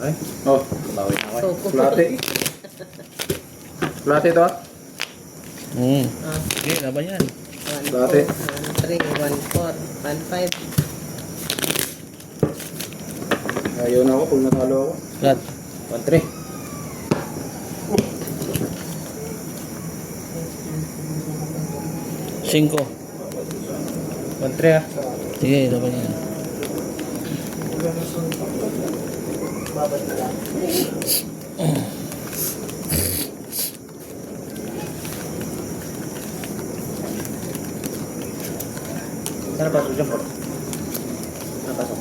Ay, Oh, lawin na ako. plate. Plate ito ah. Sige, laban yan. 1, Dati. 2, 1, 3, 1, 4, 1, 5. Ayaw na ako pag natalo ako. Flat. 1-3. Cinco. 1-3 ah. Sige, laban yan. Saan pasok dyan po? Saan pasok?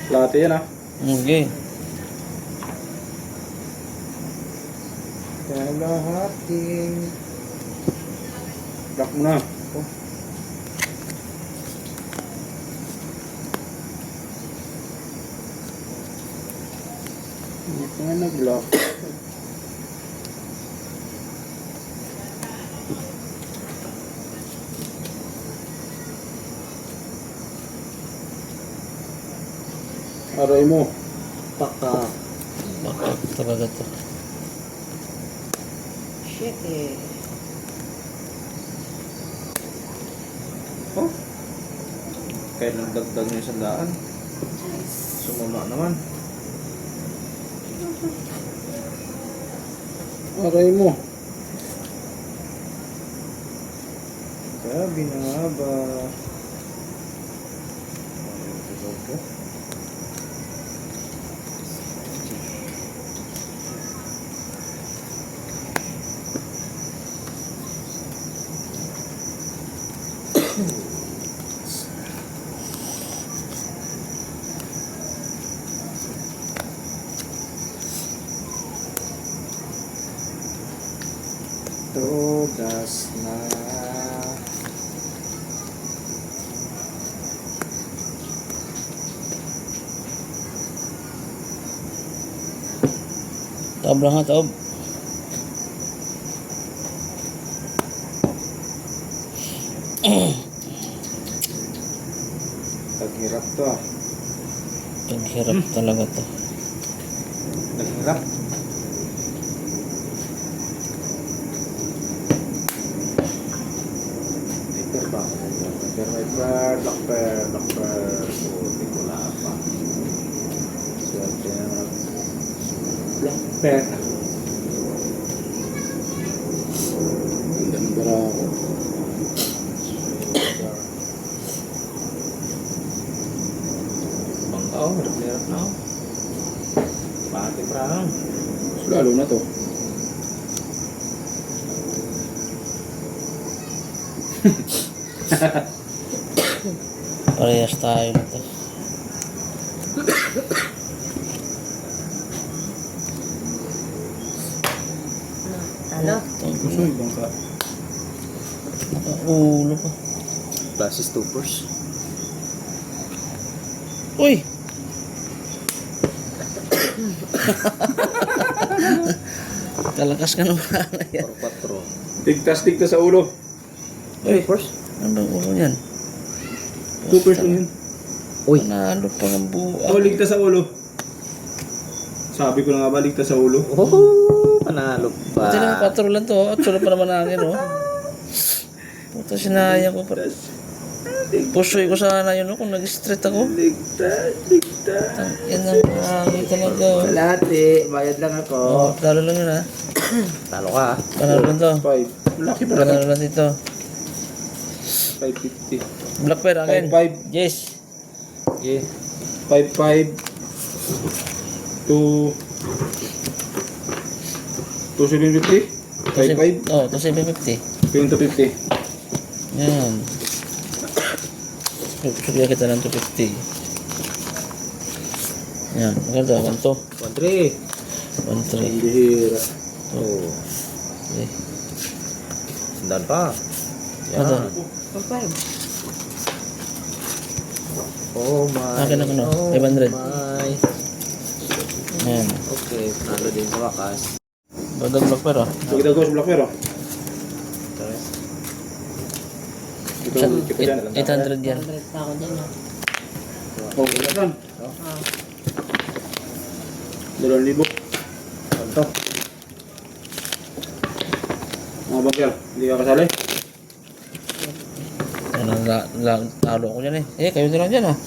Plate yan ah. Okay. Kalahating. Block mo na. Hindi pa nga nag-block. Aray mo. Paka. Bakit talaga to? Shit eh. Oh. Kaya nagdagdag niya 100. Sumama naman. Aray mo. Sabi na nga ba? Todas na. Taob lang ha, taob. Taghirap to ah. Ang hirap talaga to. Taghirap. Paper ba? Paper, black pair. Hindi ko lang pa. Swerte na. Black pair. Ganda para ako. Bangkaw, hirap na ako. Pati prang. Lalo na to. Parehas tayo na to. Talo. Gusto ibang ka. Ulo pa. Plus stupors. Uy! Kalakas ka naman na yan. 4-4. Tigtas sa ulo. Uy! First? Ano bang ulo yan? 2% lang yun. Uy. Panalo pa ng buo. Oh, ligtas sa ulo. Sabi ko na nga ba, ligtas sa ulo. Oh, panalo pa. Pati naman 4 lang to. 8 lang pa naman hangin, oh. Puta, sinayang ko pa. Pusoy ko sana yun, oh, kung nag-street ako. Ligtas. Yan ang hangin talaga, oh. Kalate, bayad lang ako. Oh, talo lang yun, ha. Talo ka. Panalo lang to. 5. Laki pala. Panalo lang dito. 550. Black pair, akin. 5-5. Yes. Okay. 5-5. 2 750. 5-5. Oh, 2,750. 250. Yan. Sabihan kita ng 250. Yan. Maganda. 1-2. 1-3. 1-3. Bihira. Oh. Okay. Sandaan pa. Ano? Yan. 5. Oh my. Akin ako, no? Oh 500. my. Yan. Okay, panalo din sa wakas. Bagdag black pair, oh. Pagdago sa black pero. Okay. 200 ka pa dyan. 800 yan. 100 pa ako dyan. Ha? Oh, wala saan. Ah, 2,000. Ito. Mga bagger, hindi ka kasali. Talo ko dyan eh. Kayo na lang dyan ah.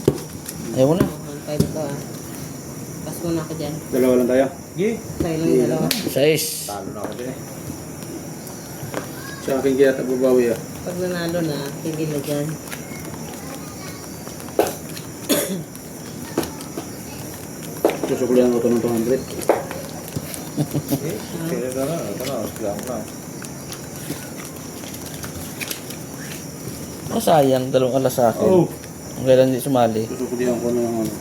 Ayaw mo na. 1.5 ito ah. Pas muna ako dyan. Dalawa lang tayo. Sige. Tayo lang yung dalawa. 6. Talo na ako din eh. Sa akin kaya tababawi ah. Pag nanalo na, hindi na dyan. Susuklihan ko ito ng 200. Sige na lang. Ito na. Lang na. Sayang, 2 alas sa akin. Oh! Ang kailan di sumali. Susuklihan ko na ng ano.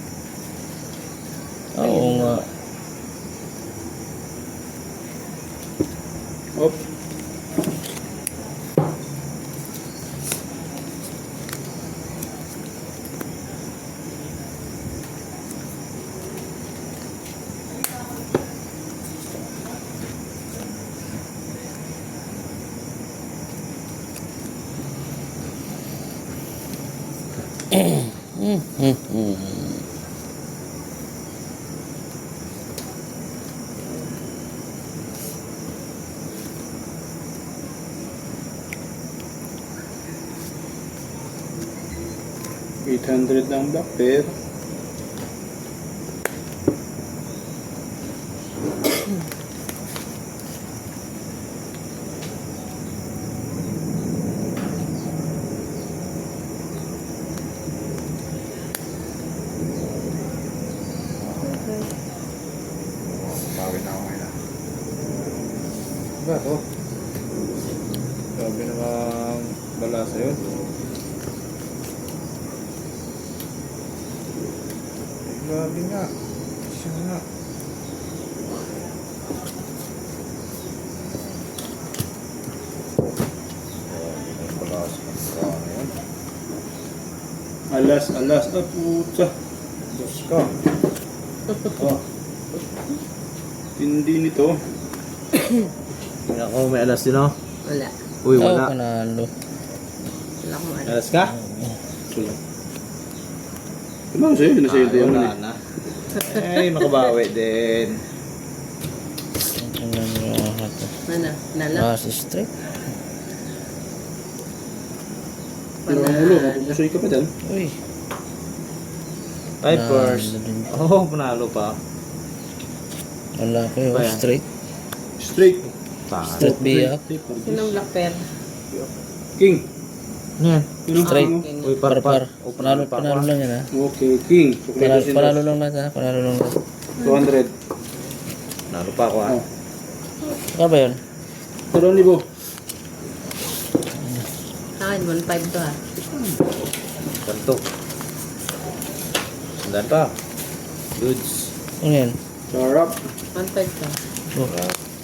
Oo nga. Op! $800 lang ba? Pero Bawin na ako ngayon. Ba ito? Grabe namang bala sa'yo. Grabe nga. Siya nga. alas, ah puta. Diyos ka. Oh. Tindi nito. Ako may alas din oh. Wala. Uy, Oo, wala. panalo. Wala akong ano. Alas ka? Sulat. Ano sa'yo? Yun na sa'yo ito yung Wala na. Eh, makabawi din. Ano? Nalo? Straight. Pero ang ulo, mapupusoy ka pa dyan. Uy. Ay, first. Nalo din. Oh, panalo pa. Wala ko yun. Ba yan? Straight. Straight. Panalo. Straight biya. Sinong black pair? King. Yan. Yun ang Straight. ano. Uy, Par-par. Oh, Panalo lang yan ha. Okay, King. Panalo lang natin ha. Panalo lang natin. 200. Panalo pa ako ah. Oh. Ano ba yun? 2,000. Akin, 1.5 to ha. Ganto. Sandan pa. Goods. Ano yan? Sarap. 1.5 to. 2,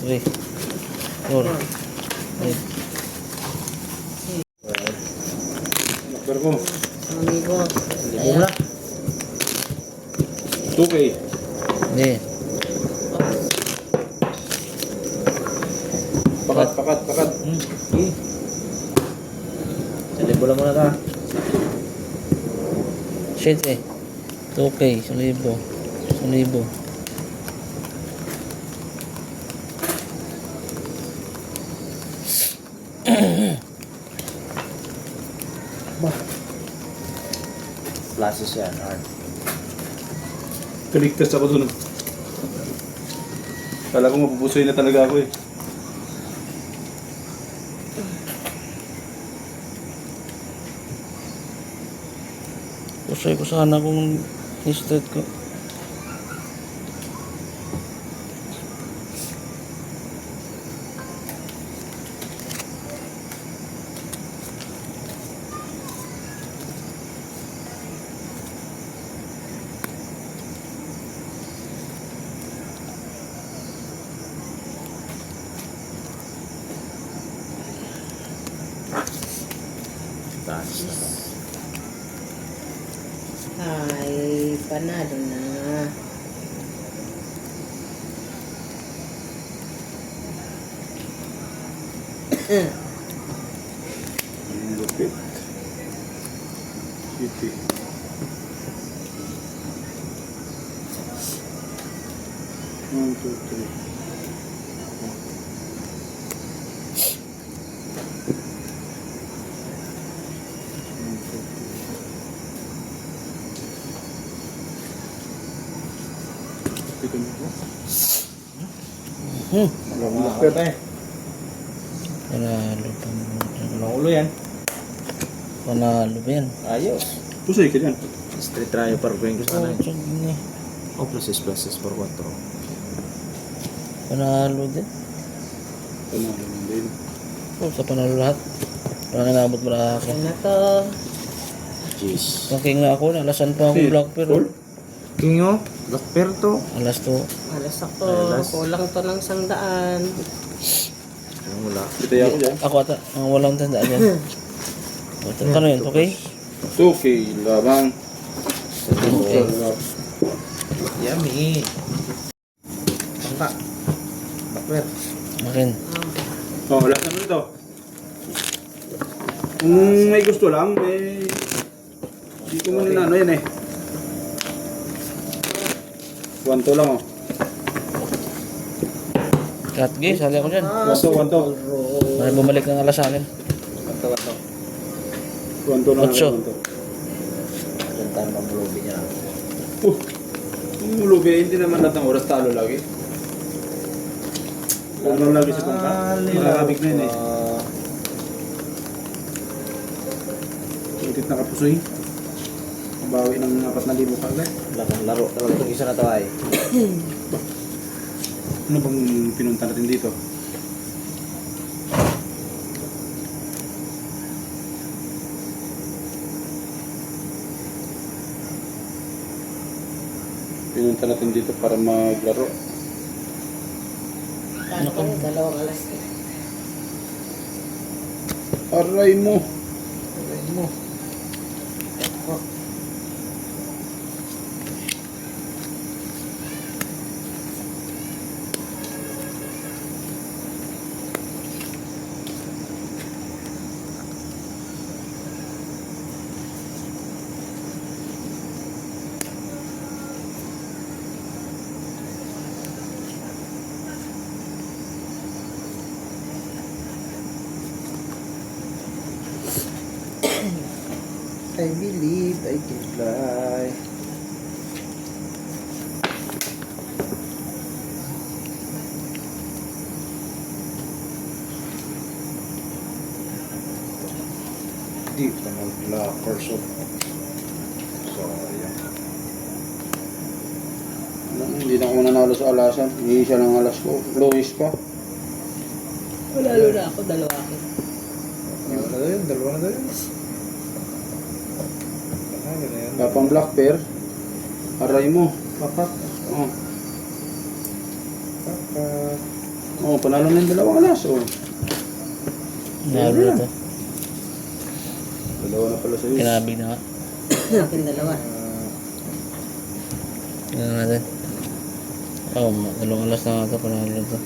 3, 4, 5. Nakbar ko. Ang libo. Libong na. 2K. Hindi. Pakat. Okay. Sa libo lang muna ta. Shit eh. 2K. 1,000. 1,000. Classes yan, Art. Kaligtas ako dun. Kala ko mapupusoy na talaga ako eh. Pusoy ko sana kung straight ko. Classes na to. Ay, panalo na. Ang lupit. One, two, three. Ito mo po. Blackbear tayo. Panalo pa mo. Naulo yan. Panalo ba yan? Ayos. Pusoy ka dyan. Street tayo para ko yung gusto na. Putsang ina. O pluses for 4. Panalo din. Panalo lang din. Sa panalo lahat. Parang inabot mo na ako. Yan na to. Jeez. Pangking na ako, nalasan pa akong Blackbear. Call? King o? Blackbear to. Alas to. Alas ako. Alas. Kulang to ng 100. Yung wala. Bitay ako dyan. Ako ata, ang walang tandaan yan. Kano yun, okay? 2K labang. Okay. Yummy. Tangka. Blackbear. Akin. Oh, wala na ito. Kung may gusto lang, eh, hindi ko man inano yan eh. 1-2 lang oh. Cut guys, sali ako dyan. 1-2. Maraming bumalik ng alas sa akin. 1-2 lang. Otso. 1-2. Diyan tayo mamulobi niya. Yung mulubi, hindi naman lahat ng oras talo lagi. Lalo lagi sa tangka. Maraming na yun eh. Ulit na kapusoy. Bawi ng 4,000 kagad. Lakang laro talaga itong isa na to ay. Ano bang pinunta natin dito? Pinunta natin dito para maglaro. Kano ko, 2 alas na. Aray mo! Aray mo. I believe I can fly. Di pa nag-locker so. Sayang. Hindi na ako nanalo sa alasan. Hindi siya ng alas ko. Lois pa. Lalo na ako, 2 akin. Dalawa na daw yun. Dalawa na daw yun. Panalo na yan. Tapang black pair. Aray mo. Papak. Oh. Papak. Oh, panalo na yung 2 alas. Oh. Nalo na to. Dalawa na pala sa'yo. Kinabig na nga. Akin 2. Tingnan natin. Oh, 2 alas na nga to. Panalo na to.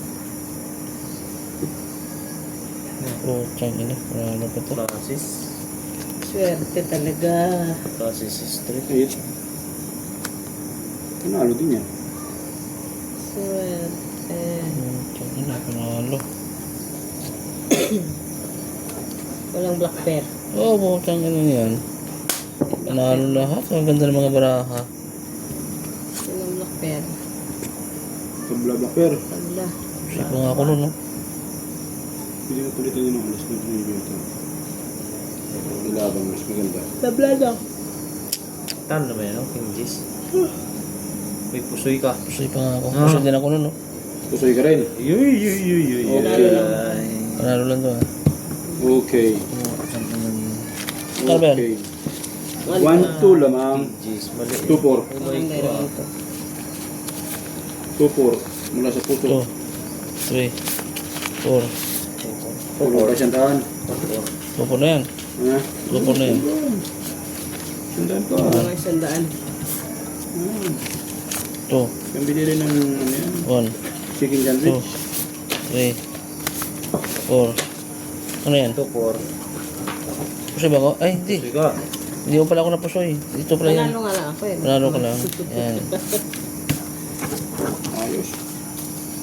Oh, tiyang ina. Panalo pa to. Francis. Swerte talaga. Francis Street. 8. Panalo din yan. Swerte. Tiyang ina. Panalo. Walang black bear. Oh, bukang ano yan. Panalo lahat. Ang ganda ng mga baraha. Walang black bear. Black pair. Tabla. Siya nga ako nun, no? Hindi na tulitan yun ng alas na binibenta. Ilabang mas maganda. Tabla daw. Talo naman yan, no? King Jis. May pusoy ka. Pusoy pa nga ako. Pusoy din ako nun, no? Pusoy ka rin. Yuy. Okay. Panalo lang to, ha? Okay. Ano ba yan? Okay. 1-2 lamang. King Jis. Mali. 2-4. Walang meron ito. 2-4. Mula sa puso. 2, 3, 4. Pulo pa siyang daan. Lupo na yan. Ha? Lupo na yan. Sandaan pa. Mga 100. 2, Yung binili ng ano yan. 1, Chicken 2, sandwich. 3, 4. Ano yan? 2-4. Pusoy ba ako? Ay, hindi. Pusoy ka. Hindi mo pala ako napusoy. Ito pala yun. Panalo nga lang ako eh. Panalo ka lang. Yan. Ayos.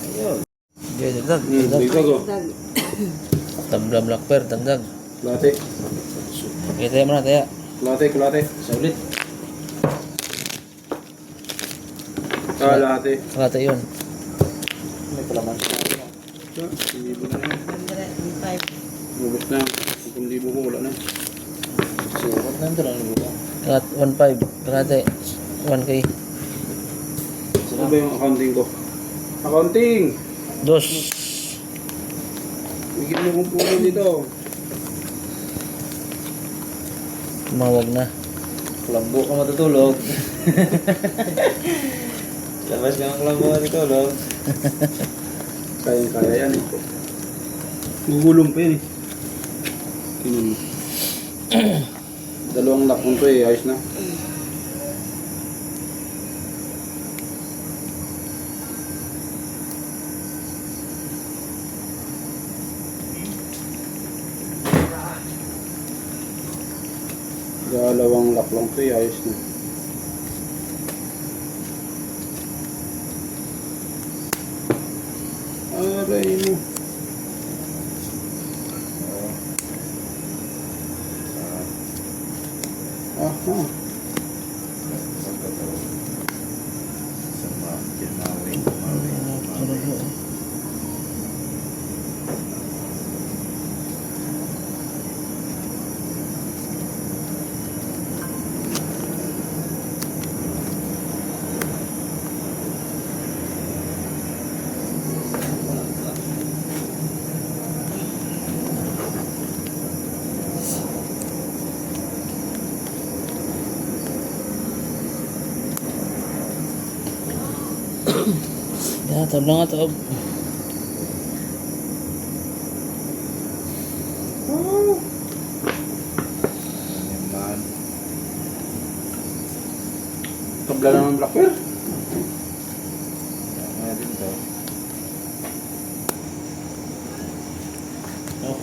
Ayun. Okay, dagdag. Dito go. Dag. Tabla black pear, dagdag. Klate. Okay, tayo muna, tayo. Klate. Sulit. Kalate. Kalata yun. May palaman siya. Libo na lang. 105. Lubos na. 10,000 ko, wala na. Sulit na ito lang nila. Kalat 1.5. Kalate. 1K. Ano ba yung accounting ko? Accounting! Dos. Bigyan mo kong puno dito. Tumawag na. Klambo ka matutulog. Labas ka ng klambo matutulog. Kaya yan eh. Gugulong pa yan eh. Kinun. Dalawang lakon to eh. Ayos na. Dalawang lock lang to eh. Ayos na. Aray mo. Aha. Yan, tabla nga to. Naman. Tabla na ng black bear. Nga din to. Oh.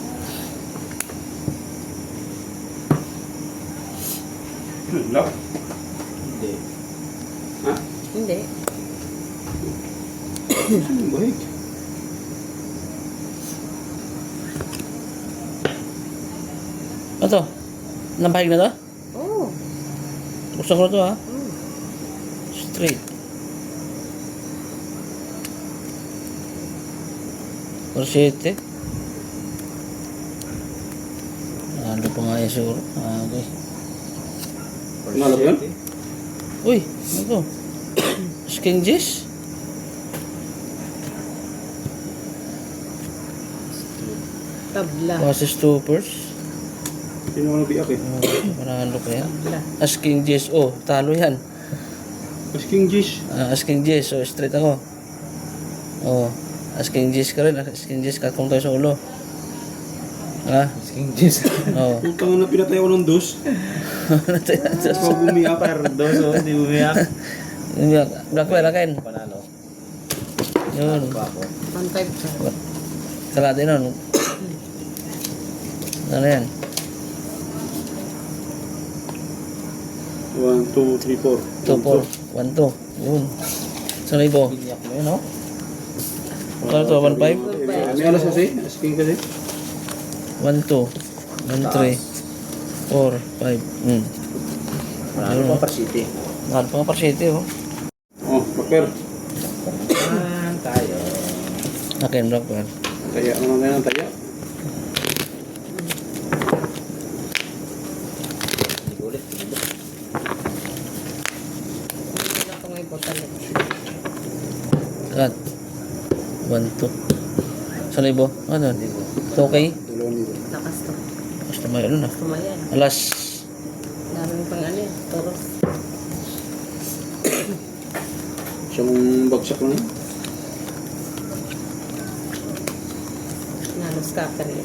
Lock? Hindi. Ha? Hindi. Bahig. Ano to? Nampahig na to? Oo. Buksan ko na to ha. Straight. Korsete. Ano pa nga yan siguro? Okay. Nalap yan? Uy, ano to? Sking Jizz? Tabla. Process Stoppers? Sino ko nabiyak eh? Maralo pa yan. Tabla. Asking Jizz. Oh, talo yan. Asking Jish. Asking Jizz. So, straight ako. Oh, Asking Jizz ka rin. Asking Jizz, katong tayo sa ulo. Ha? King Jis. Oh. Putang na pinatay ako ng dos. Ako bumiyak. Pardoso, hindi bumiyak. Black bear akin. Panalo. Yun. Ba ako? 1.5 siya. Kalate nun. Ano yan? 1, 2, 3, 4. 2, 4. 1, 2. Yun. Sa libo. Binyak mo yun, no? Kano to? 1, 5? May alas kasi? Asking kasi? 1, 2. 1, 3. 4, 5. Panalo pa par city. Mahal pa nga par city, oh. Oh, paper. Tayo. Akin, black bear. Taya naman na ng taya. Hindi ko ulit. Hindi na ako may botalit. Kat. 1, 2. Sa libo. Ano? 2K? Dalawang nito. Lakas to. Basta may ano na. Kumayan. Alas. Daming pang ano yan. Toros. Siyang bagsak lang yun. Nalos ka ka rin.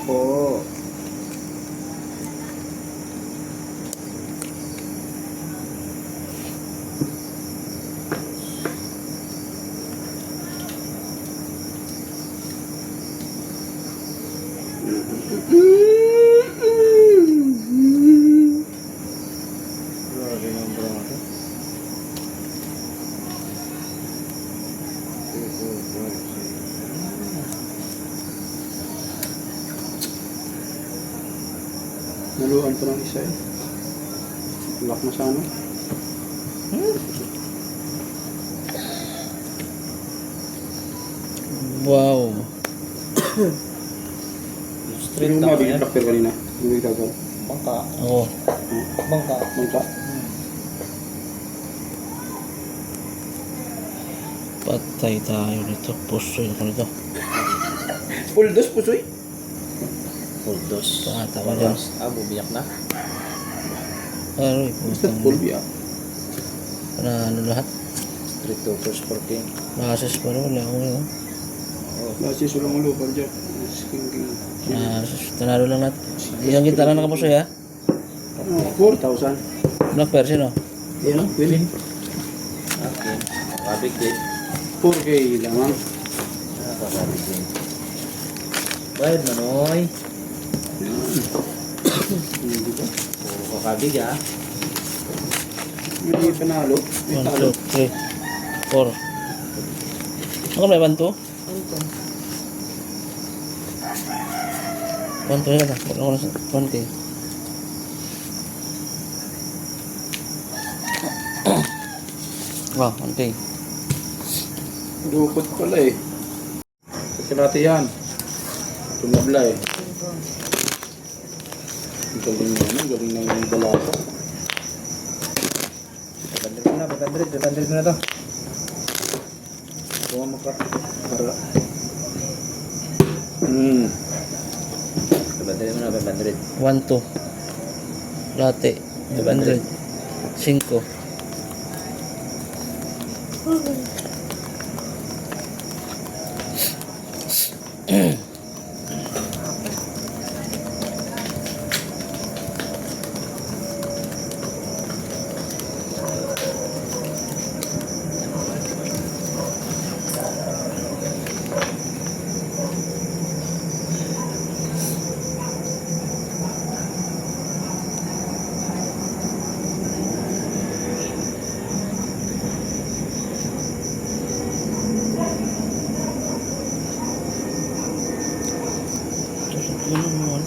Po. Grabe ng braso. Naluan pa ng isa eh. Lock na sana. Wow. Straight Yung na mabigit yan. doctor kanina. Yung ikaw. Bangka. Oo. Bangka. Mangka. Patay tayo nito. Pusoy ako nito. Puldos pusoy. Full dose. Pakata ko dyan. Bumiyak na. Aroy, Basta putang. pulbi ah. Ano lahat? Street Toppers for King. Basis pa rin. Wala akong yun. Nasi sulang ulo pa dyan. King. Tanalo lang natin. Yung kita lang nakapusoy ha. 4,000. Black Persian oh. Yan ang Queen. Okay. Kabig din. 4K lamang. Kabig din. Bayad manoy. Hindi ba? Puro kakabig ah. May panalo. May 1, talo. 2, 3, 4. Ano may 1, 2? Ano to? 1, 2 yan ah. Wala ko na sa 1K. Wow, 1K. Dukot pala eh. Kasi natin yan. Tumabla eh. Ang galing naman. Galing na yung bala ko. 500 na to. Kuha mo ka. Para. 500 mo na, 500. 1, 2. Late. 500. 5. Ano naman?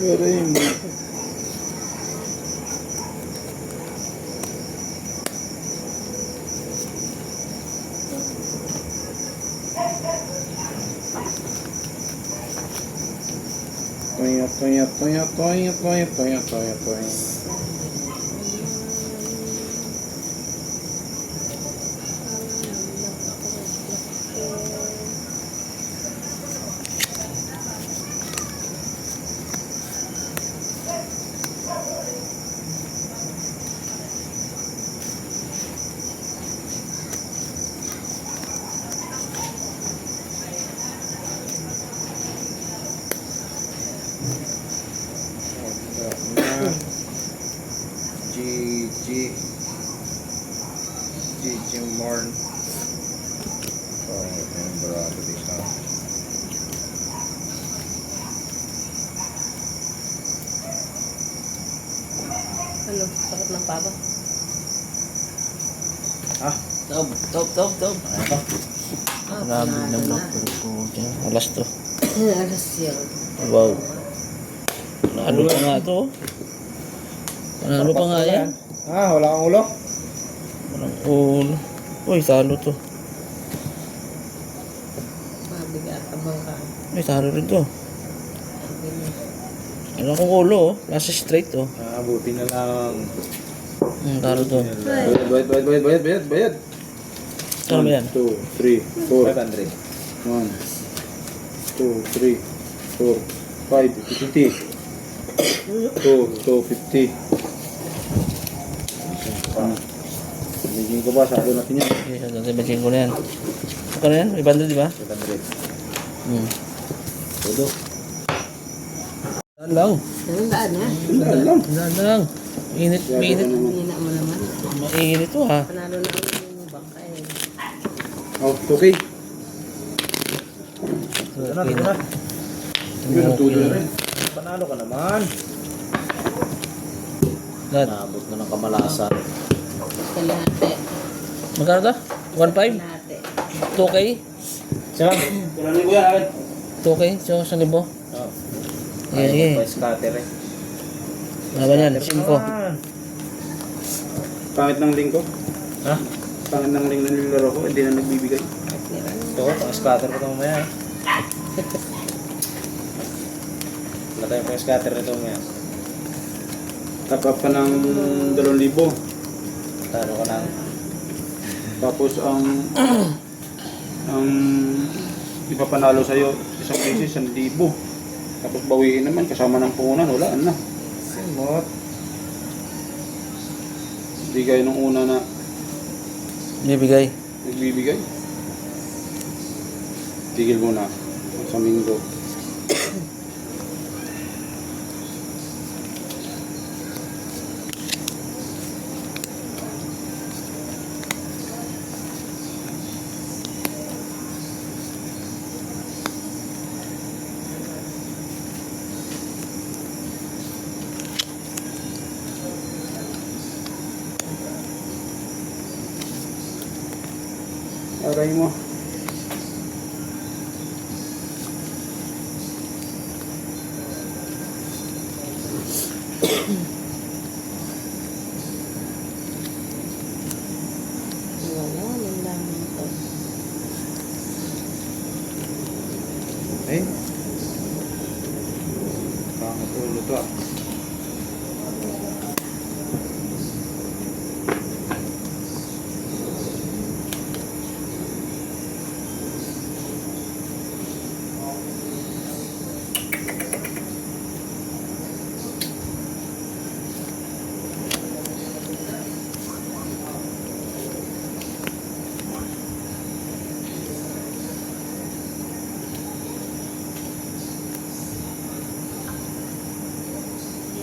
Pero yung Toya. GG Morn. Oh, yung barado di sa. Ano? Sakit ng papa? Top. Ano to? Grabe na black ko dyan. Alas to. Alas yan. Wow. Panalo pa nga to. Panalo pa nga yan. Wala kang ulo? Walang ulo. Uy, talo to. Mabigat ang bangka. Uy, talo rin to. Sabi niya. Ano kong ulo, oh. Nasa straight, oh. Buti na lang. Talo to. Bayad. Ano ba yan? 1, 2, 3, 4. 500. 1, 2, 3, 4, 5, 50. 250. Bigyan ko ba? Sado natin yan. Okay, so dati bagyan ko na yan. Ano yan? 500, di ba? 500. Hmm. Todo. Daan lang. Daan na. Sandaan lang. Daan lang. Mainit, mainit. Hina mo naman. Mainit to, ha. Panalo na ako yung bangka eh. Oh, okay. Ano na? Yun, ang tulo na rin. Panalo ka naman. Dad, Naabot na ng kamalasan. Kalahati. magkano to? 1.5? Kalahati. 2K? Siya. Kulanin ko yan, Akin. 2K? So, 1,000. Oh. Sige, sige. Pa scatter eh. Laban yan, 5. Pangit ng link ko. Ha? Pangit ng link na nilaro ko. Hindi na nagbibigay. Ito, pang scatter ko ito mamaya eh. Wala tayong pang scatter nito mamaya. Top up ka ng 2,000. Talo ka ng Tapos ang ipapanalo sa'yo isang beses 1,000. Tapos bawiin naman kasama ng puhunan, wala na. simot. Hindi gaya nung una na Bibigay. nagbibigay. Tigil muna sa Minggo. Aray mo. Wala, yung laman to. Eh? Kakatulo to ah.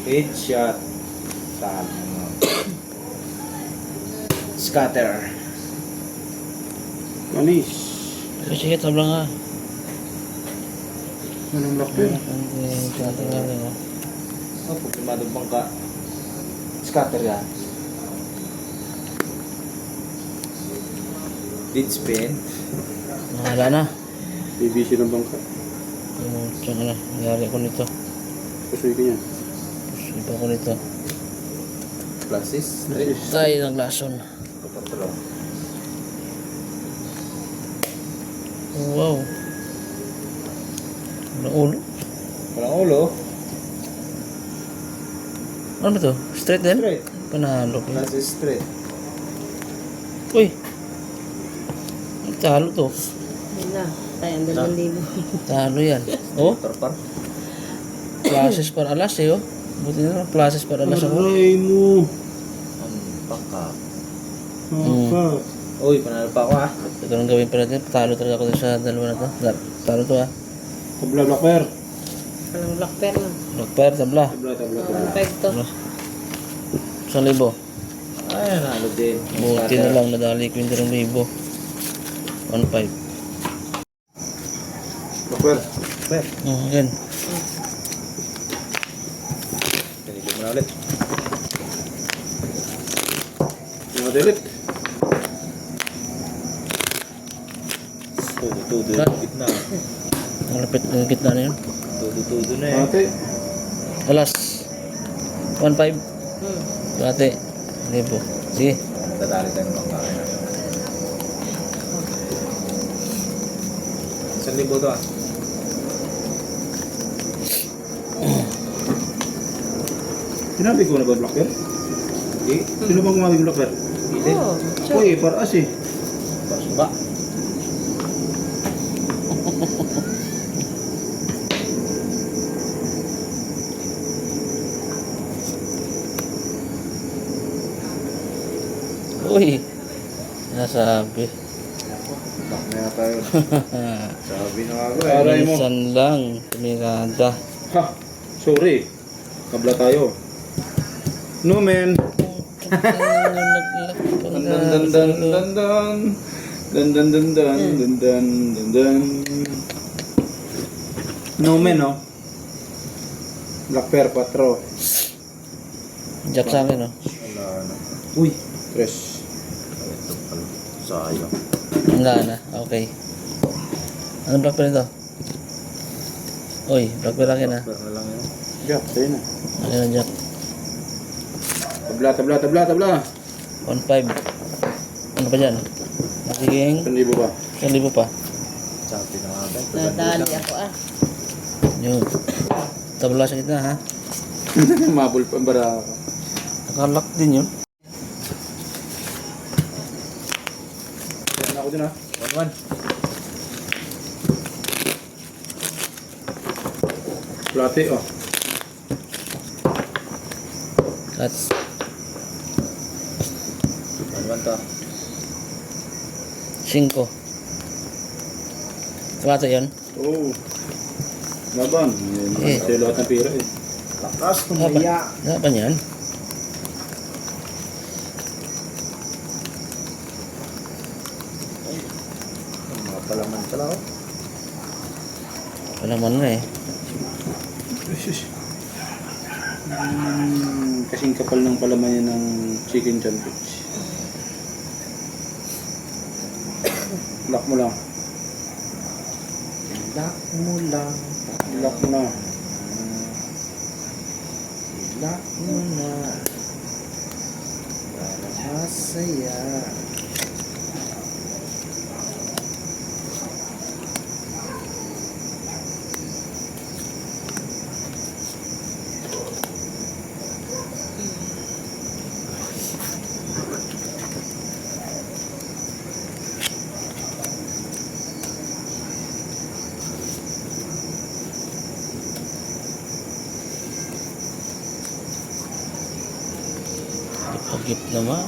Headshot. Tama. Scatter. Manis. Sige, tabla nga. Anong lock yun? Oh, problemado bangka. Scatter yan. Dead spin. Wala na. BBC ng bangka. Tsaka na. Nangyari ko nito. Pusoy ka yan. Iba ko nito. Plasis. Straight. Tayo ng lason. Patro. Wow. Walang ulo. Walang ulo. Ano ba to? Straight din? Straight. Panalo ko. Plasis straight. Uy! Talo to. Yun na. Tayo ang 2,000. Talo yan. Oh, Tarpar. classes para alas eh oh. Buti na lang, classes para alas ako. Aray mo. Ang bangka. Bangka. Uy, panalo pa ako ah. Ito lang gawin pa natin. Talo talaga ako sa dalawa na to. Talo to ah. Tabla blocker. Walang lock pair na. Lockpair, tabla. Tabla. 1.5 to. 1,000. Ay, nanalo din. Buti na lang nadali ko yung 2,000. 1,500. Blocker. Bet. Yan. Ganito mo na ulit. Mga delete. Tudo-tudo Ha? yung gitna. Malapit ng gitna na yun. Tudo-tudo na eh. Ate. Alas. 1,500. Hmm. Dati. 1,000. Sige. Dadali tayo ng bangka. 1,000 to ah. Sinabi ko na ba Black Bear? Eh, sino bang gumamit ng Black Bear? Hindi. Oh, Uy, paraas eh. Basuba. Uy, nasabi. Bak na yata yun. Sabi na ako eh. Aray mo. Minsan lang, tumirada. Ha, sorry. Kabla tayo. No man. Dan dan dan dan dan dan. Dan dan dan dan dan dan dan dan. No man, no? Black Bear 4. Jack sa akin, no? Wala na. Uy, tres. Ito pala. Sayang. Wala na, okay. Anong black bear ito? Uy, black bear akin, ha? Pero na lang yun. Yeah, sa'yo na. Akin na, Jack. Tabla, tabla, tabla, tabla. 1.5. Ano pa dyan? Magiging 1,000 ba? 1,000 pa. Sabi na nga ba? nadali ako ah. Yun. Tabla sa gitna, ha? Mabul pa bara. Nakalock din yun. Yan ako din ha. 1-1. Plate oh. That's 1-1 to. 5. Klata yun. Oh. Laban. Eh. Sa'yo lahat ng pira eh. Lakas tumaya. Dapat yan. Mga palaman pala oh. Palaman na eh. Kasing kapal ng palaman niya ng chicken sandwich. Lock mo lang. Lock mo lang. Lock mo na. Lock mo na. Para masaya. Pagip naman.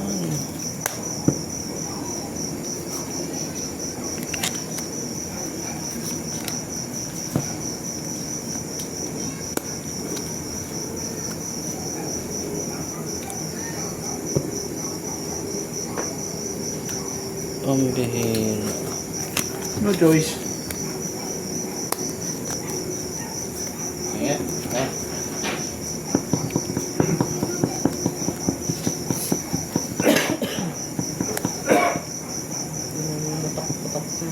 Pambihira. No choice. Ayan. Ayan. Putok-putok na.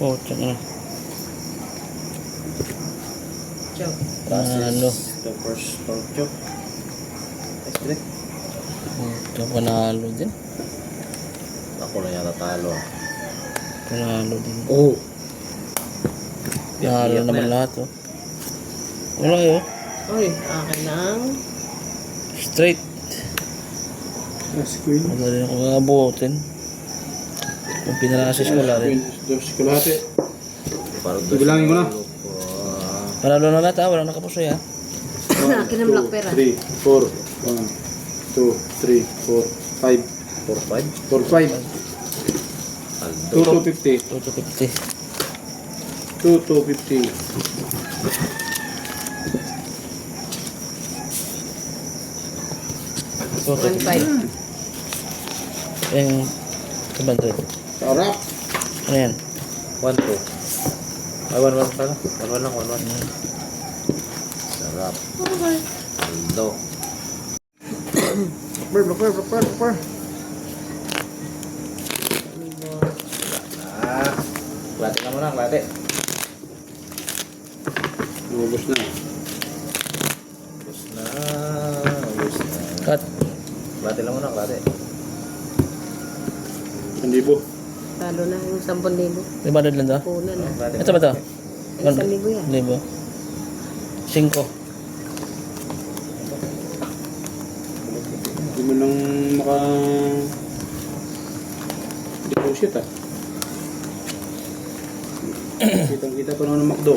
Pocha na. Chow. Panalo. The first pork chop. Extra. Ito panalo din. Ako na yata talo ah. Panalo din. Oh. Panalo naman lahat, oh. Wala yun. Uy, akin ng Straight. Yes, queen. Wala rin ako kakabuotin. Kung pinalasis ko wala rin. Dos chocolate. Parang Bibilangin ko na. Panalo na lahat, ha? Walang nakapusoy, ha? akin ng black pera. 3, 4. 1, 2, 3, 4, 5. 4-5. 4, 5. Aldo. 2, 250. 250. 2, 250. Ito, 1.5. yung 200. Sarap. Ano yan? 1-2. Ay, 1-1 pala. 1-1 lang, 1-1. Sarap. Aldo. Blur. Ah. Klate ka muna, klate. Ubus na. Ubus na. Ubus na. Cut. Klate lang muna, klate. 1,000. Talo na yung 10,000. May banded lang to? Puna na. Ito ba to? Ay, 1,000 yan. 1,000. 5. Hindi mo nang deposit ah. Kitang-kita pa naman ng McDo.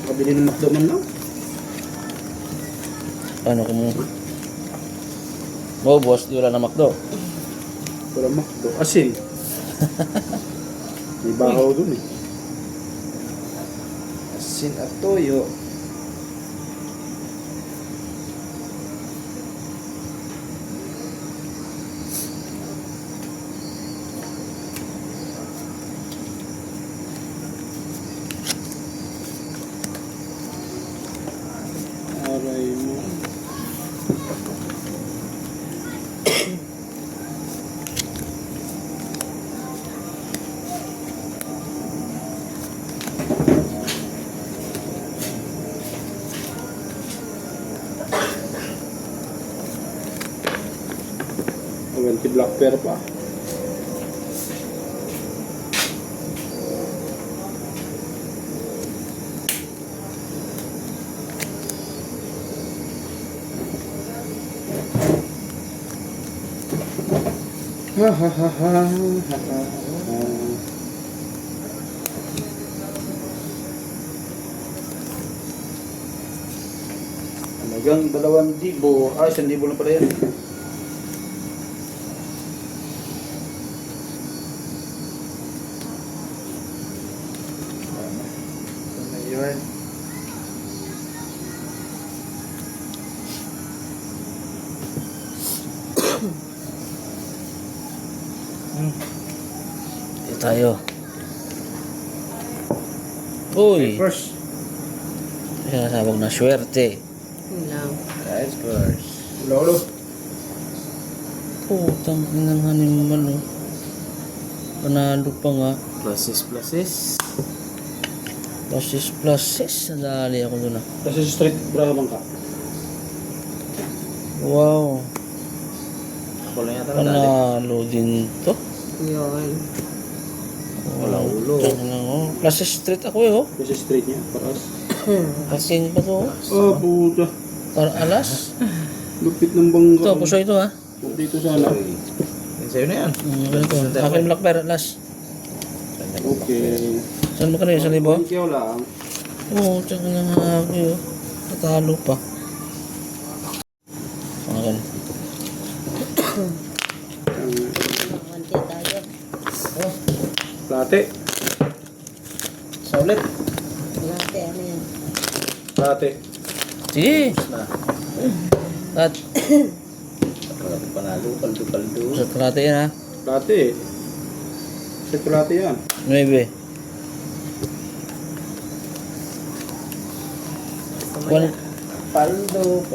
Makabili ng McDo man lang. Paano kung oh, boss, di wala na McDo. Wala McDo. Asin. May bahaw dun eh. Asin at toyo. Aray mo. Black pear pa. Ha ha ha ha ha ha. Halagang 2,000. Ay, 1,000 lang pala yan. Yun. Ito tayo. Uy! First. Sinasabog na swerte. Yun lang. Guys, first. Lolo. Putang inanghanin mo man, oh. Panalo pa nga. Pluses. Pluses. Nadali ako doon, ah. Kasi street brahamang ka. Wow. Ako lang yata nadali. Panalo din to. Yun. Wala ulo. Pluses street ako, eh, oh. Kasi street niya. Paras. Kasing pa to, oh. Oh, puta. Para alas. Lupit ng bangka. Ito, puso ito, ha. Dito sana. Yan sa'yo na yan. Ganito. Akin black bear, alas. Okay. Saan mo kanina? 1,000? Ikaw lang. Oo, tsaka na nga ako, oh. Natalo pa. Akin. Nakakante tayo. Plate. Sa ulit. Latte, ano yan? Plate. Sige. Na. At, Panalo. Kaldo. sa kalate yan, ha. Plate. Sa plate yan. 9. One. Paldo.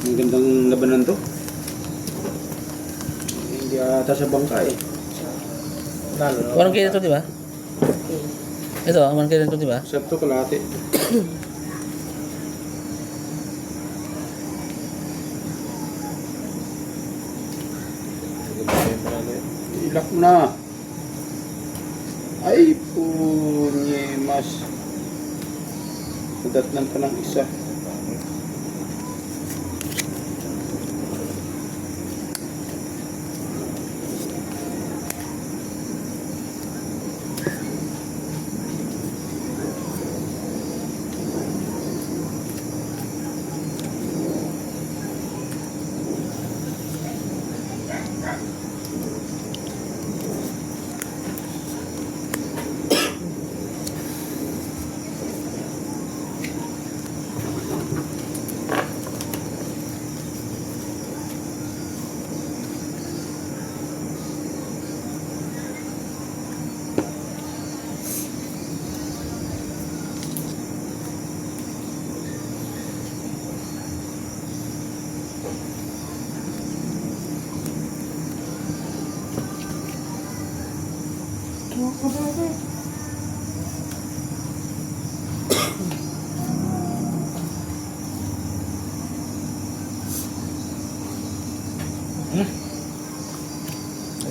Ang gandang labanan to. Hindi ata sa bangka eh. Nalo. One kilo to, di ba? Ito, 1 kilo to, di ba? Except to kalate. Ilak mo na. Ay, punyemas. Nadatnan pa ng isa.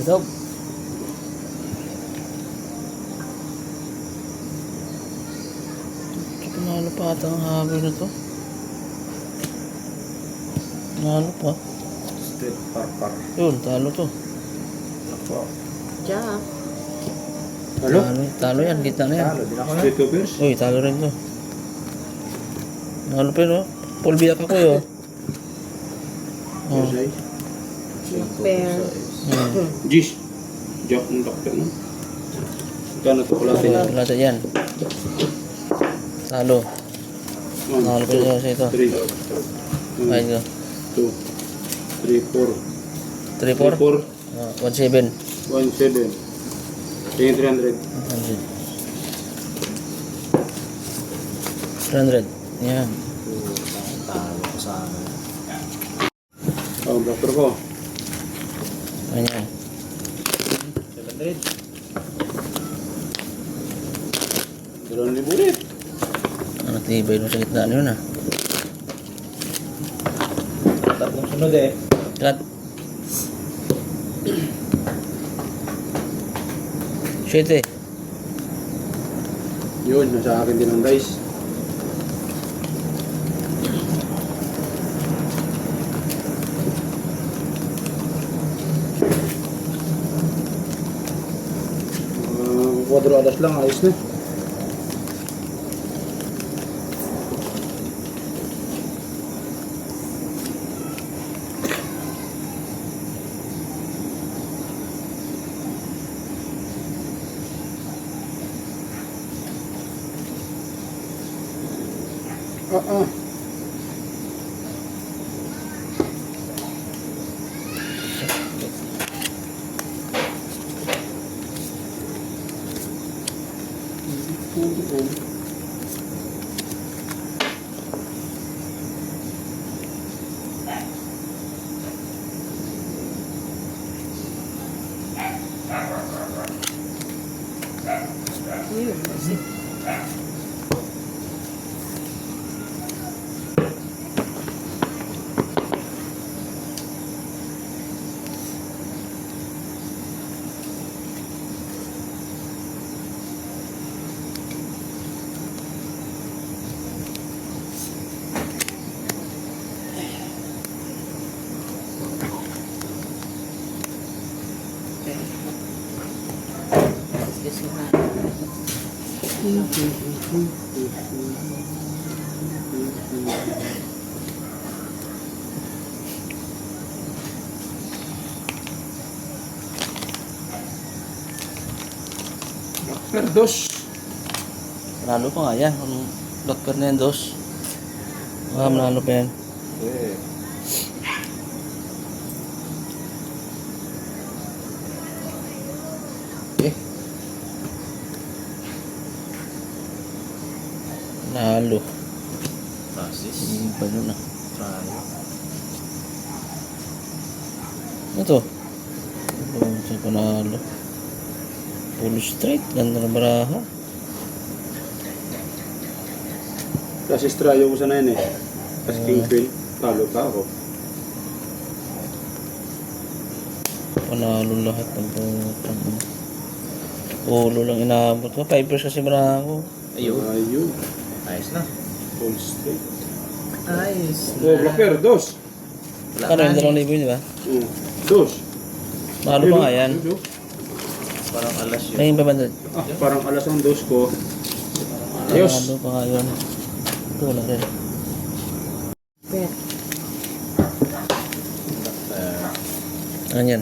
Dog. Panalo pa ata ang habol na to. Panalo pa. Street parpar. Yun, talo to. Ako. Jack. Talo? Talo yan, kita na yan. Talo din ako na. Street covers? Uy, talo rin to. Panalo pa yun, oh. Pulbiyak ako yun. Oh. Yes, ay. Pair. Gis. Jack ng doctor no? Kano to pala tayo? Wala sa yan. Talo. Talo pa yun sa ito. 3. Ayun ko. 2. 3, 4. 3-4? 1-7. 1, 7. Tingin 300. 300. Yan. Talo ko sa amin. Oh, doctor ko. Ayan. 700. 2,000 ulit. Ano tibay nung sa gitna yun ah. Tatlong sunod eh. Cut. Shit eh. Yun, nasa akin din ang guys. Quadradas lang, ayos na. Ah. Yun. Excuse me, ma'am. Perdos. Manalo pa nga yan. Kung doctor na yan, dos. Manalo pa yan. Nalo. Francis. Hindi pa yun ah. Talo. Ano to? Ano sa panalo? Full straight. Ganda na baraha. Kasi strayo ko sana yun eh. Kasi kingpin, talo ka ako. Panalo lahat ng putang. Ulo lang inaabot ko. 5 years kasi baraha ko. Ayun. Ayun. Ayos na. Full straight. Ayos. Oh, Black Perdos. Ano yung 2,000 yun, di ba? Dos. Mahalo pa nga yan. Ayun, oh. Parang alas yun. May 500. Ah, parang alas ang dos ko. Ayos. Mahalo pa nga yun. Ito wala rin. Pair. Ano yan?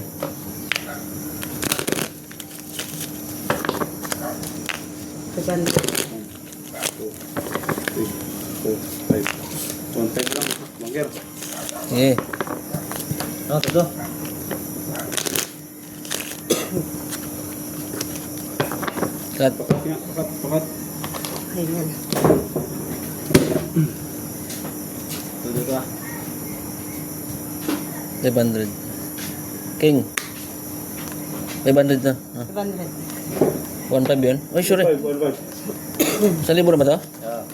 Sabanda. 2, 3, 4, 5. 1 lang. Mangger. Sige. Ano to? Cut. Pakat nga. Pakat. Ayan. Tuloy ka. 500. King. 500 na. Ah, Sabanda. 1.5 yun? Ay, sure eh. 1, 5. 1,000 na ba to? Yeah.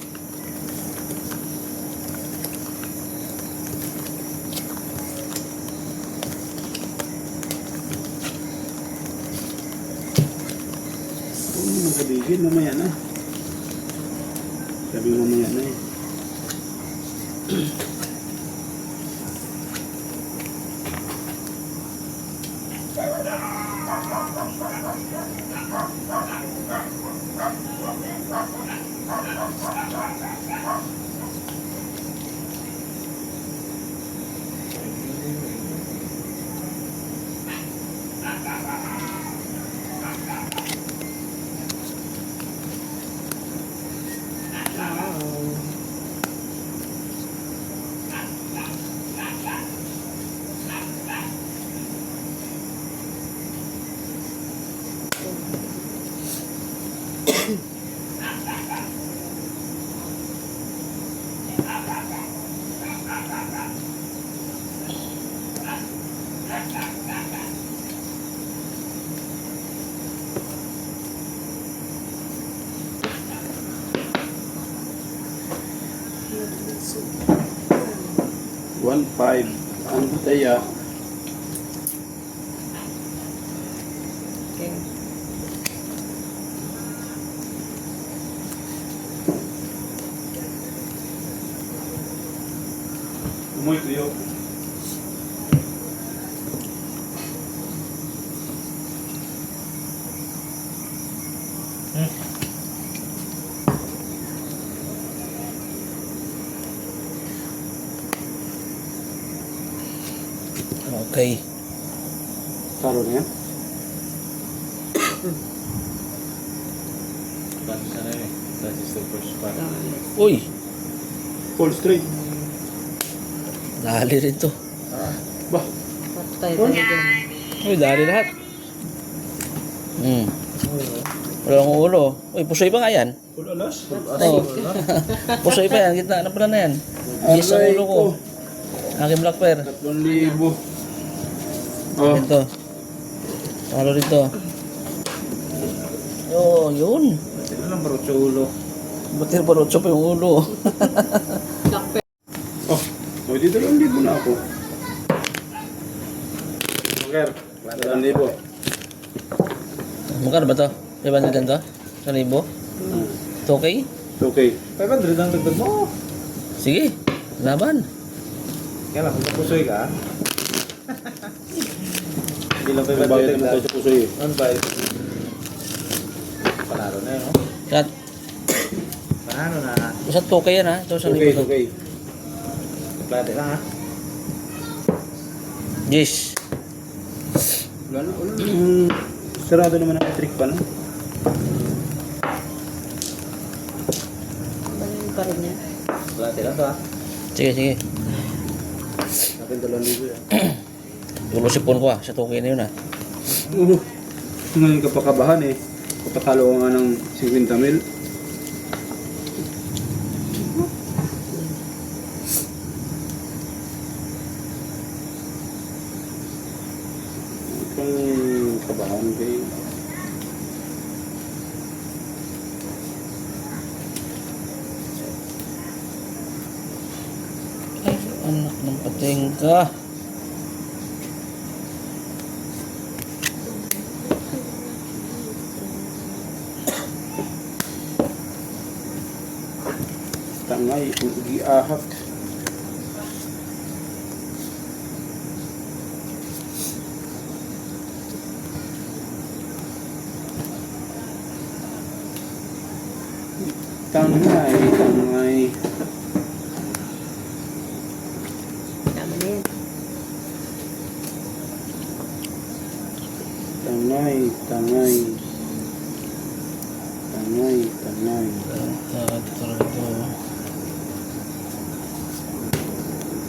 Sabihin, mamaya na. Sabi mo mamaya na eh. One five. Ang butaya. Okay. Umoy tuyo. Okay. Talo na yan. Paano sana yun eh. That is the first part. Uy, Full straight. dali rin to. Bah, Patay tayo dyan. Uy, dali lahat. Walang ulo. Uy, pusoy pa nga yan. full alas. Oo. Pusoy pa yan, gitna na pala na yan. Yes ang ulo ko. Aking black pair. 3,000. Oh, Ito. Talo rito. Oh, yun. Ito lang barutso ulo. Batir pa rotso pa yung ulo. oh, dito 2,000 na ako. Sir, 2,000. Magkano ba to? 500 lang to? 1,000? Ito okay? Okay. 500 ang dagdag mo. Sige. Laban. Kaya lang, kung napusoy ka. Hindi lang May 500 bayad naman tayo dagdag. sa puso eh. On 5. Panalo na yun, no? Kat, Panalo na. isang okay yan ha. Ito sa Okay, libo to. okay. Plate lang, ha? Yes. Wala na, wala na. Sarado naman ang trick pa na. Balin pa rin yan. Plate lang to, ha? Sige, sige. Akin 2,000 yan. Yung lusipon ko sa okay na yun ha. Ngayon ka pa kabahan eh. Kapatalo ka nga ng 50 mil. Kung kabahan kayo. Ay, anak ng pating ka. Tangay, giahak. Tangay, tangay. Tama na yan. Tangay, tangay. Tangay, tangay. Ito rito.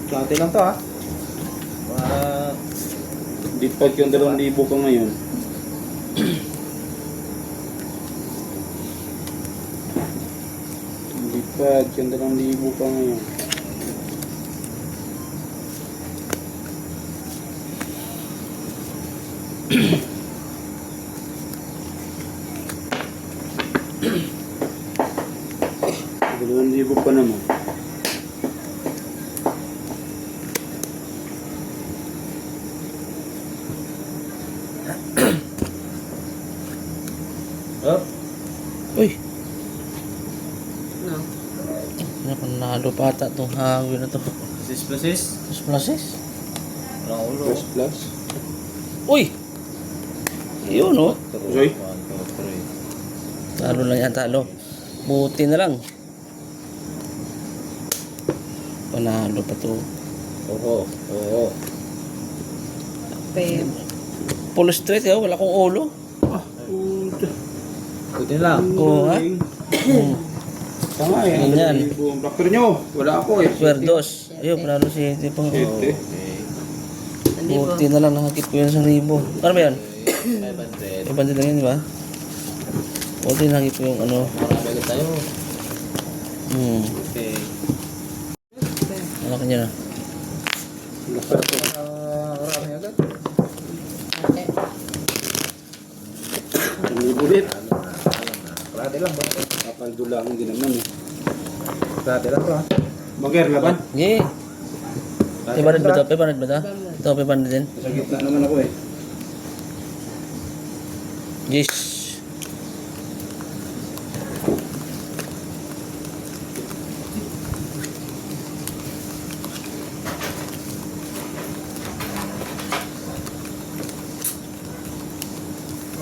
Plate lang to, ha? Para... Dipag yung 2,000 ka ngayon. Dipag yung 2,000 ka ngayon. Dalawang libo pa naman. Up. Talo pa ata itong hangin na to. Plus. Plus. Walang ulo. Plus. Uy! Yun oh. Usoy. 1, 2, 3. Talo lang yan, talo. Buti na lang. Panalo pa to. Oo. Pem. Full straight yun, wala kong ulo. Buti lang. Oo ha? Tama eh. Ganyan. Buong doctor nyo. Wala ako eh. Swerdos. Ayun, panalo si Ete pang. Ete. Hindi po. Buti na lang, nakakit ko yun sa 1,000. Ano ba yan? 500. 500 lang yun, di ba? Buti nakakit ko yung ano. Marami agad tayo. Okay. Malaki niya na. Marami agad. Ate. Ang ulit. Marami lang ba? Kapaldo lang din naman eh. Marami lang to ha. Bagay, laban. Yeah. 500 ba ito? 500 ba ito? Ito, 500 din. Sa gitna naman ako eh. Yes.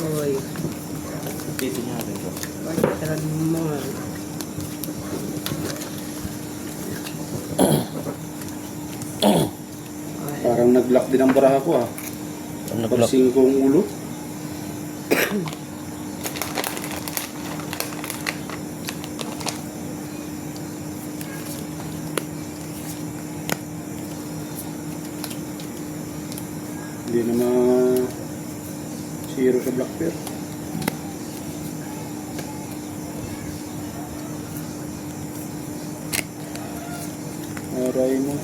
Oy. Dito niya natin to. Pagkakaroon mo nga. Parang nag-lock din ang baraha ko ah. Ano block? Pagsing kong ulo. Hindi naman zero sa black pair. Aray mo.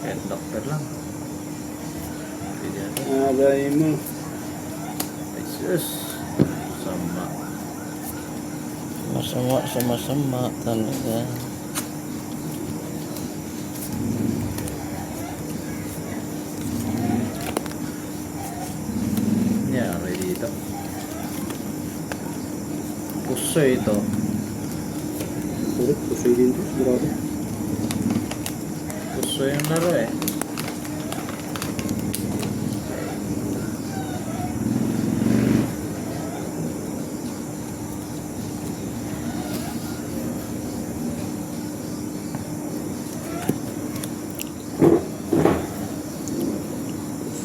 Kahit doctor lang. Pwede natin. Aray mo. Ay sus. Sama. Masama talaga. Nangyari dito. Puso ito. Correct, pusoy din to. Sigurado. Puso yung laro eh.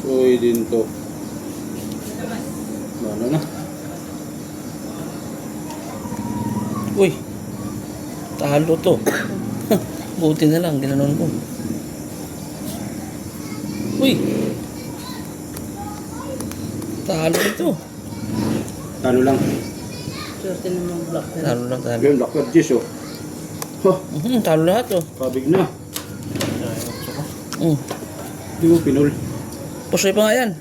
Pusoy din to. Ano na? Uy! Talo to. Buti na lang, ginanon ko. Uy! Talo ito. Ano lang? Swerte naman block na. Talo lang, talo. Yun, Dr. Jis oh. Ha, Talo lahat oh. pabig na. Hindi mo pinul. Pusoy pa nga yan.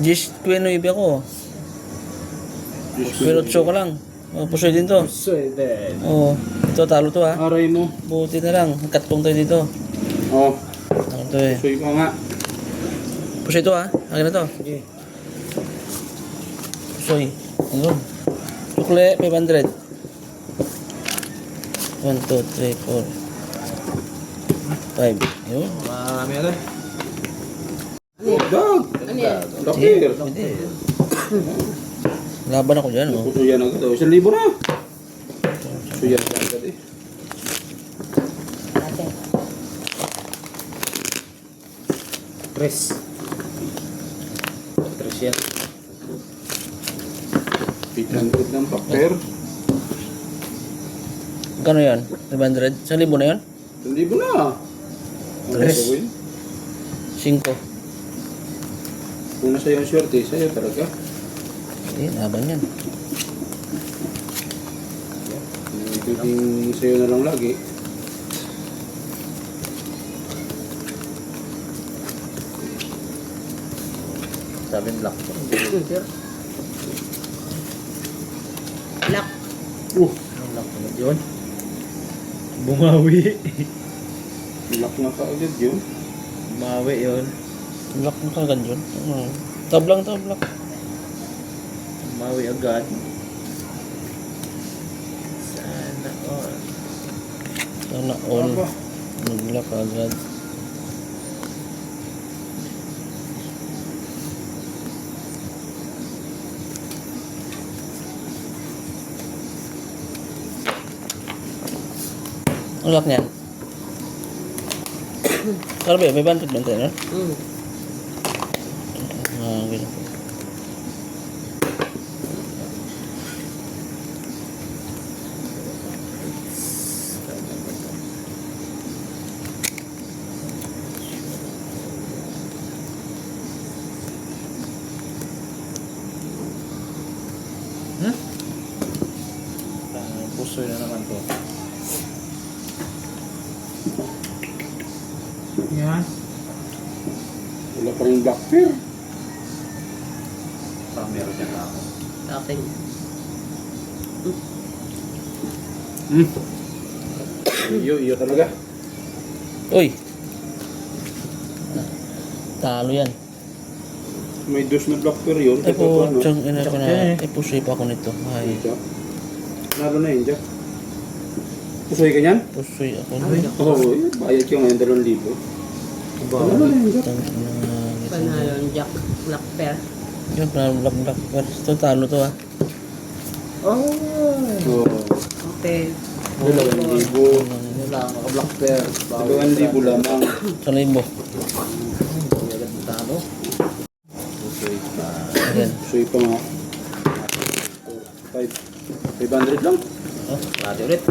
Gis, Quinoy ako. Pero tso ka lang. Oh, pusoy din to. Puso din. Oh, ito talo to ha. Aray mo. Buti na lang. Katpong tayo dito. Oh, Talo to eh. pusoy ka nga. Pusoy to ha. Akin na to. Sige. Pusoy. Ano? Sukle, 500. 1, 2, 3, 4. 5. Yun. Marami agad. Dag! Ano yan? Dakir! Hindi. Laban ako dyan oh. Puso yan agad oh. 1,000 na. Puso yan agad eh. Ate. Tres. Tres yan. 800 ng paper. Kano yan? 500? 1,000 na yan? 1,000 na. Ang Tres. gagawin. 5. Kung nasa yung swerte, sa'yo talaga. Hindi, laban yan. Ituting sa'yo na lang lagi. Sabi black. Black. Ang lock naman yun. Bumawi. Lock na kaagad yun. Bumawi yun. Black na kagad yun. Tablang. Bumawi agad. Sana all. Sana all. Ano ba? Nag-lock agad. Ang lock niyan? Kala ba yun? May bandit ba tayo, no? Okay. Pusoy na naman to. Yan. Wala pa rin black pair. Parang meron dyan na ako. Sa akin. Iyo talaga. Uy! Talo yan. May dos na black pair yun. Ay Ito po, ano? tiyang ina ko Jack na. yan Ay pusoy pa ako nito. Ay, Jack. Nalo na yun, Jack. Pusoy ka niyan? pusoy ako Ay, nito. Oo, bayad ka ngayon 2,000. Nalo na yun, Jack. Panalo ang Jack. Black pair. Yun, black. Ito, talo to ah. Oo. Okay. 2,000. Yun lang, naka-black pair. 2,000 lamang. Sa limbo. Agad na talo. Pusoy pa. Ayan. Pusoy pa nga. 500 lang. Oh, pati ulit.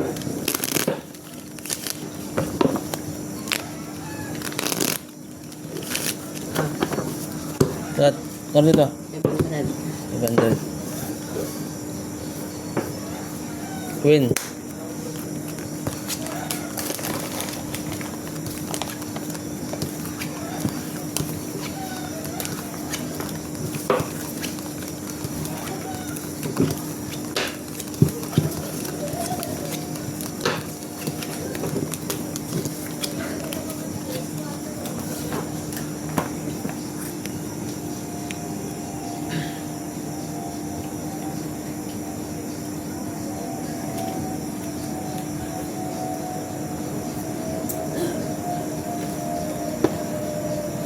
Kat, kano dito? 700. 500. Queen.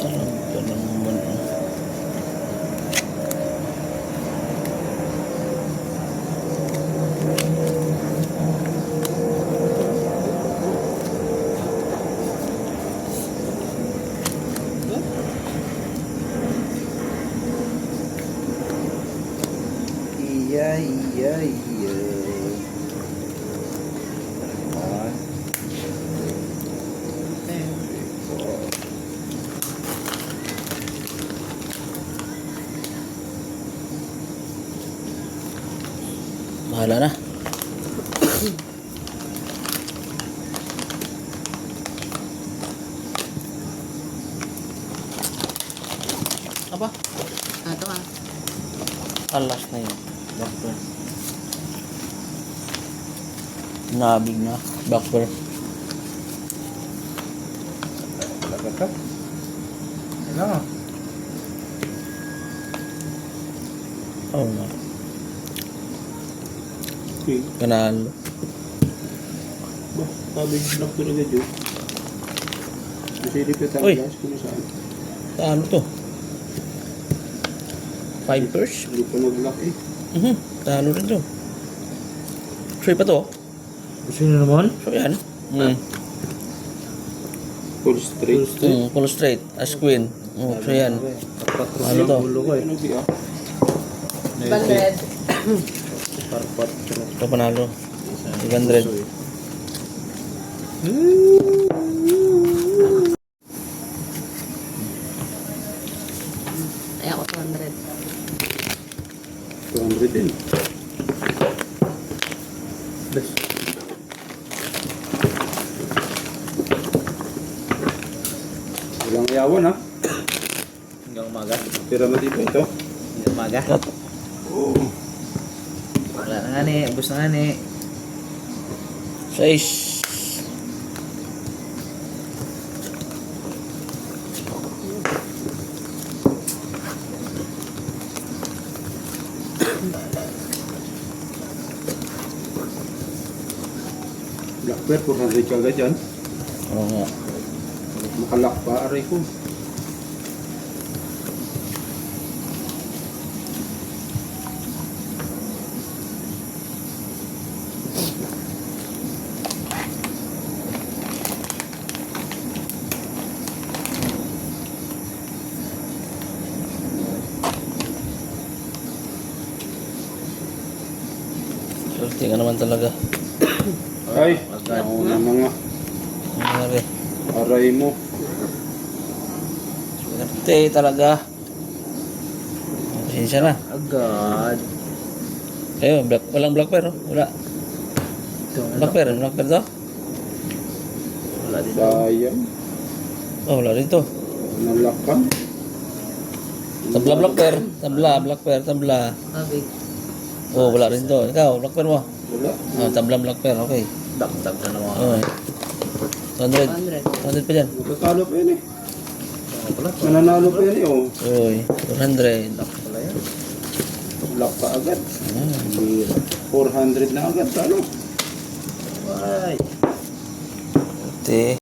Talaga naman. Iya. Bahala na. Apa? Ito ah. Alas na yun. Backper. Nabig na. Backper. Talaga ka. Ano? Oo nga. Okay. Kanalo. Bah, sabi black talaga yun. Masilip ka Uy. tayo guys kung saan. Talo to. 5 Hindi pa nag-lock eh. Talo rin to. Try pa to. Gusto nyo naman? So yan. Full straight. Full straight. As queen. So yan. Ano to? Ulo ko eh. Ano ba? 100. Ito panalo. 500. Ay ako 200. 200 din. Bes. Walang yawan ha. Hanggang umaga. Tira mo dito ito. Hanggang umaga. Cut. Oo. Wala na nga ni. Ubus na nga ni. 6. Black bear, 400 ka agad yan. Oo nga. Makalak pa, aray ko. Swerte ka naman talaga. Ay, agad. ako na mga Ang nangyari. aray mo. Swerte talaga. Pasensya na. Agad. Kayo, walang black bear, oh. Wala. Ito nga. Black bear to? Wala din. Sayang. Oh, wala rin to. Nalakan. Tabla black bear. Tabla. Mabig. Oh, wala rin to. Ikaw, black bear mo. Wala. Oh, tabla black bear, okay. Dagdag na naman. Okay. 200. 100. 200 pa dyan. Natatalo pa yun eh. Ano pala? Nananalo pa yun eh. Oh. Uy, 400. Pala yan. Black pa agad. Ah, 400 na agad. Talo. Ay. Swerte.